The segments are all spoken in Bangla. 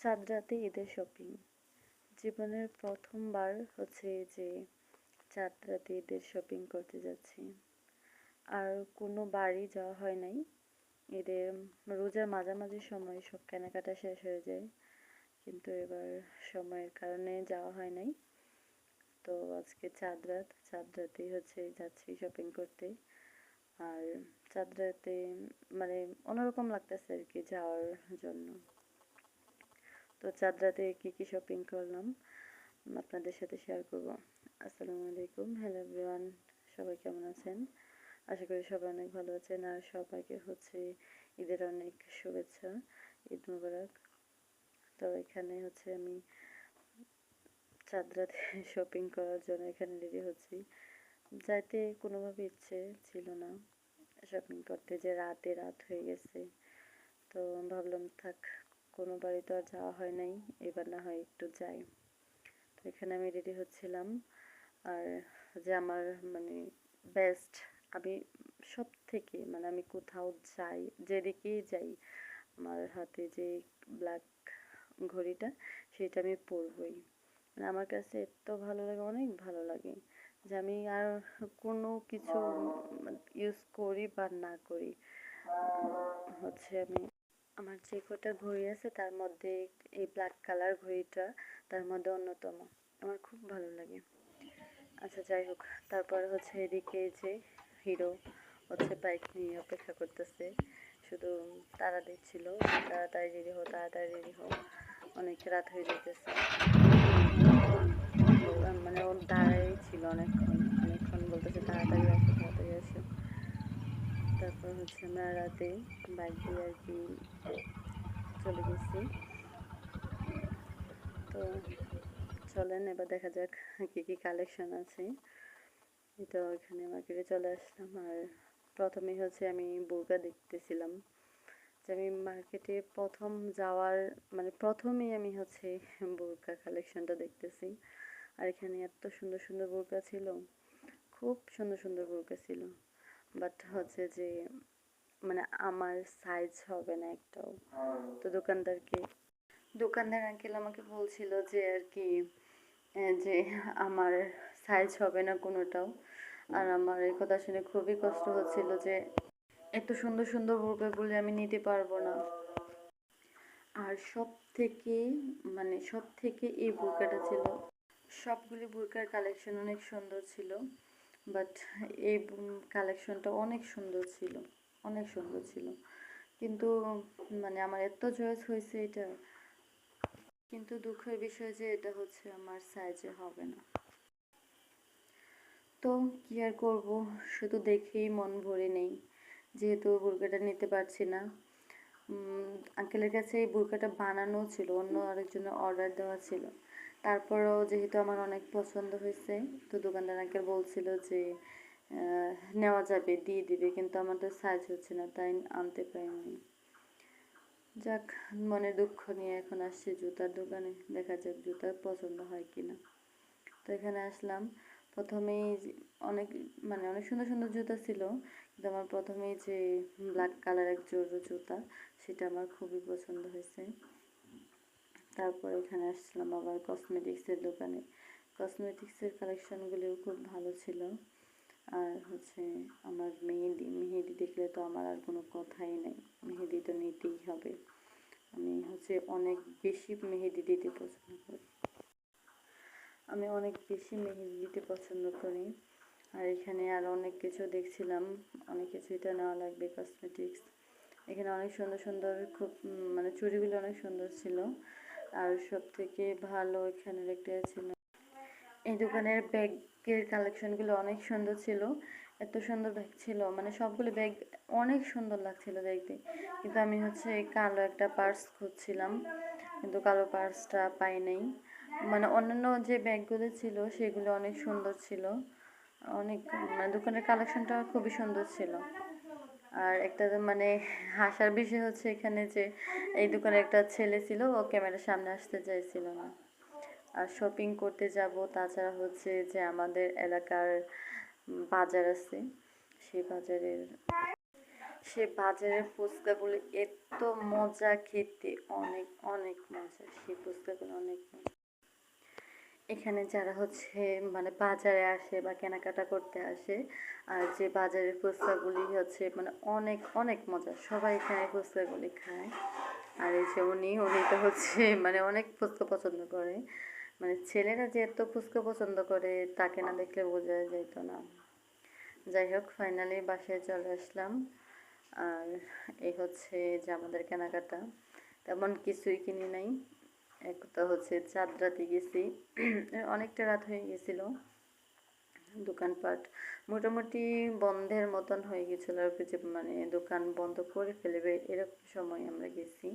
চাঁদ রাতে ঈদের শপিং। জীবনের প্রথমবার হচ্ছে যে চাঁদ রাতে ঈদের শপিং করতে যাচ্ছি। আর কোনো বাড়ি যাওয়া হয় নাই। ঈদের রোজার মাঝামাঝি সময় সব কেনাকাটা শেষ হয়ে যায়, কিন্তু এবার সময়ের কারণে যাওয়া হয় নাই। তো আজকে চাঁদ রাতেই হচ্ছে যাচ্ছি শপিং করতে। আর চাঁদ রাতে মানে অন্যরকম লাগতেছে আর কি যাওয়ার জন্য। তো চাঁদ রাতে কি শপিং করলাম আপনাদের সাথে শেয়ার করব। আসসালামু আলাইকুম, হ্যালো এভরিওয়ান, সবাই কেমন আছেন? আশা করি সবাই অনেক ভালো আছেন। আর সবাইকে হচ্ছে ঈদের অনেক শুভেচ্ছা, ঈদ মুবারক। তো এখানে হচ্ছে আমি চাঁদ রাতে শপিং করার জন্য এখানে রেডি হচ্ছি। যাইতে কোনোভাবে ইচ্ছে ছিল না শপিং করতে, যে রাত হয়ে গেছে। তো ভাবলাম থাক, কোনো বাড়ি তো আর যাওয়া হয় নাই, এবার না হয় একটু যাই। তো এখানে আমি রেডি হচ্ছিলাম। আর যে আমার মানে বেস্ট, আমি সব থেকে মানে আমি কোথাও যাই, যেদিকেই যাই, আমার হাতে যে ব্ল্যাক ঘড়িটা সেটা আমি পরবই। মানে আমার কাছে এত ভালো লাগে, অনেক ভালো লাগে, যে আমি আর কোনো কিছু ইউজ করি বা না করি, হচ্ছে আমি আমার যে কটা ঘড়ি আছে তার মধ্যে এই ব্ল্যাক কালার ঘড়িটা তার মধ্যে অন্যতম। আমার খুব ভালো লাগে। আচ্ছা যাই হোক, তারপর হচ্ছে এদিকে যে হিরো হচ্ছে বাইক নিয়ে অপেক্ষা করতেছে, শুধু তাড়া দিচ্ছিল তাড়াতাড়ি রেডি হো, তাড়াতাড়ি রেডি হো, অনেক রাত হয়ে যেতেছে। মানে ও দাঁড়াই ছিল অনেকক্ষণ অনেকক্ষণ, বলতেছে তাড়াতাড়ি আসো তাড়াতাড়ি আসো। তারপর হচ্ছে আমরা রাতে বাইক দিয়ে আর কি চলে গেছি। তো চলেন এবার দেখা যাক কি কালেকশন আছে। তো এখানে মার্কেটে চলে আসলাম। আর প্রথমেই হচ্ছে আমি বোরকা দেখতেছিলাম, যে আমি মার্কেটে প্রথম যাওয়ার মানে প্রথমেই আমি হচ্ছে বোরকা কালেকশনটা দেখতেছি। আর এখানে এত সুন্দর সুন্দর বোরকা ছিল, খুব সুন্দর সুন্দর বোরকা ছিল, বাট হচ্ছে যে মানে আমার সাইজ হবে না একটাও। তো দোকানদার আঙ্কেল আমাকে বলছিল যে আর কি যে আমার সাইজ হবে না কোনোটাও। আর আমার এই কথা শুনে খুবই কষ্ট হচ্ছিল যে এত সুন্দর সুন্দর বোরকাগুলি আমি নিতে পারবো না। আর সব থেকে এই বোরকাটা ছিল, সবগুলি বোরকার কালেকশন অনেক সুন্দর ছিল, বাট এই কালেকশনটা অনেক সুন্দর ছিল, অনেক সুন্দর ছিল। কিন্তু মানে আমার এত চয়েস হয়েছে এটা, কিন্তু দুঃখের বিষয় যে এটা হচ্ছে আমার সাইজে হবে না। তো কি আর করব, শুধু দেখেই মন ভরে নেই, যেহেতু বোরকাটা নিতে পারছি না। আঙ্কেলের কাছে এই বোরকাটা বানানো ছিল, অন্য আরেকজনের অর্ডার দেওয়া ছিল। তারপরেও যেহেতু আমার অনেক পছন্দ হয়েছে, তো দোকানদার আঙ্কেল বলছিল যে নেওয়া যাবে, দিয়ে দিবে, কিন্তু আমার তো সাইজ হচ্ছে না, তাই আনতে পারিনি। যাক, মনে দুঃখ নিয়ে এখন আসছি জুতার দোকানে, দেখা যাক জুতা পছন্দ হয় কিনা। তো এখানে আসলাম। প্রথমেই অনেক অনেক সুন্দর সুন্দর জুতা ছিল, কিন্তু আমার প্রথমেই যে ব্ল্যাক কালার এক জোড়া জুতা, সেটা আমার খুবই পছন্দ হয়েছে। তারপর এখানে আসছিলাম আবার কসমেটিক্সের দোকানে। কসমেটিক্সের কালেকশনগুলিও খুব ভালো ছিল। আর হচ্ছে আমার মেহেদি দেখলে তো আমার আর কোনো কথাই নেই, মেহেদি তো নিতেই হবে। আমি হচ্ছে অনেক বেশি মেহেদি দিতে পছন্দ করি, আমি অনেক বেশি মেহেদি দিতে পছন্দ করি। আর এখানে আর অনেক কিছু দেখছিলাম, অনেক কিছু এটা নেওয়া লাগবে কসমেটিক্স। এখানে অনেক সুন্দর সুন্দর খুব চুড়িগুলো অনেক সুন্দর ছিল। আর সব থেকে ভালো এখানের একটা ছিল, এই দোকানের ব্যাগের কালেকশনগুলো অনেক সুন্দর ছিল। এত সুন্দর ব্যাগ ছিল, সবগুলো ব্যাগ অনেক সুন্দর লাগছিল দেখতে। কিন্তু আমি হচ্ছে কালো একটা পার্স খুঁজছিলাম, কিন্তু কালো পার্সটা পাই নাই। অন্যান্য যে ব্যাগগুলো ছিল সেগুলো অনেক সুন্দর ছিল, অনেক দোকানের কালেকশনটা খুবই সুন্দর ছিল। আর একটা হাসার বিষয় হচ্ছে এখানে যে এই দোকানে একটা ছেলে ছিল, ও ক্যামেরার সামনে আসতে চাইছিল না। আর শপিং করতে যাব, তাছাড়া হচ্ছে যে আমাদের এলাকার বাজার আছে, সেই বাজারের সে বাজারের ফুচকাগুলো এত মজা খেতে, অনেক অনেক মজা, সেই ফুচকাগুলো অনেক মজা। এখানে যারা হচ্ছে মানে বাজারে আসে বা কেনাকাটা করতে আসে, আর যে বাজারের ফুচকাগুলি হচ্ছে মানে অনেক অনেক মজা, সবাই এখানে ফুচকাগুলি খায়। আর এই যে উনি তো হচ্ছে মানে অনেক ফুচকা পছন্দ করে, মানে ছেলেরা যে এত ফুচকা পছন্দ করে তাকে না দেখলে বোঝা যেত না। যাই হোক, ফাইনালি বাসায় চলে আসলাম। আর এই হচ্ছে যে আমাদের কেনাকাটা, তেমন কিছুই কিনি নাই। এক তো হচ্ছে চাঁদ রাতে গেছি, অনেকটা রাত হয়ে গেছিল, দোকানপাট মোটামুটি বন্ধের মতন হয়ে গেছিলো আর কি, যে মানে দোকান বন্ধ করে ফেলবে এরকম সময় আমরা গেছি।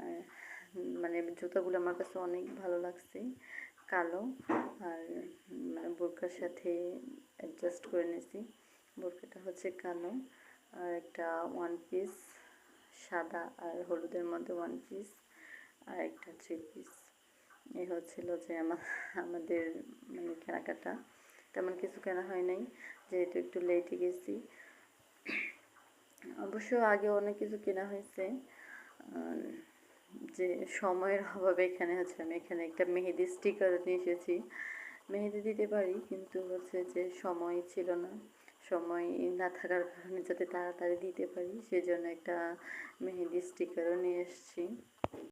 আর মানে জুতোগুলো আমার কাছে অনেক ভালো লাগছে, কালো, আর মানে বোরকার সাথে অ্যাডজাস্ট করে নিয়েছি। বোরকাটা হচ্ছে কালো, আর একটা ওয়ান পিস সাদা আর হলুদের মধ্যে ওয়ান পিস, আর একটা থ্রি পিস। এই হচ্ছিল যে আমাদের মানে কেনাকাটা, তেমন কিছু কেনা হয় নাই যেহেতু একটু লেটে গেছি। অবশ্য আগে অনেক কিছু কেনা হয়েছে, যে সময়ের অভাবে এখানে হচ্ছে আমি এখানে একটা মেহেদি স্টিকার নিয়ে এসেছি। মেহেদি দিতে পারি কিন্তু হচ্ছে যে সময় ছিল না, সময় না থাকার কারণে যাতে তাড়াতাড়ি দিতে পারি সেজন্য একটা মেহেদি স্টিকারও নিয়ে এসেছি।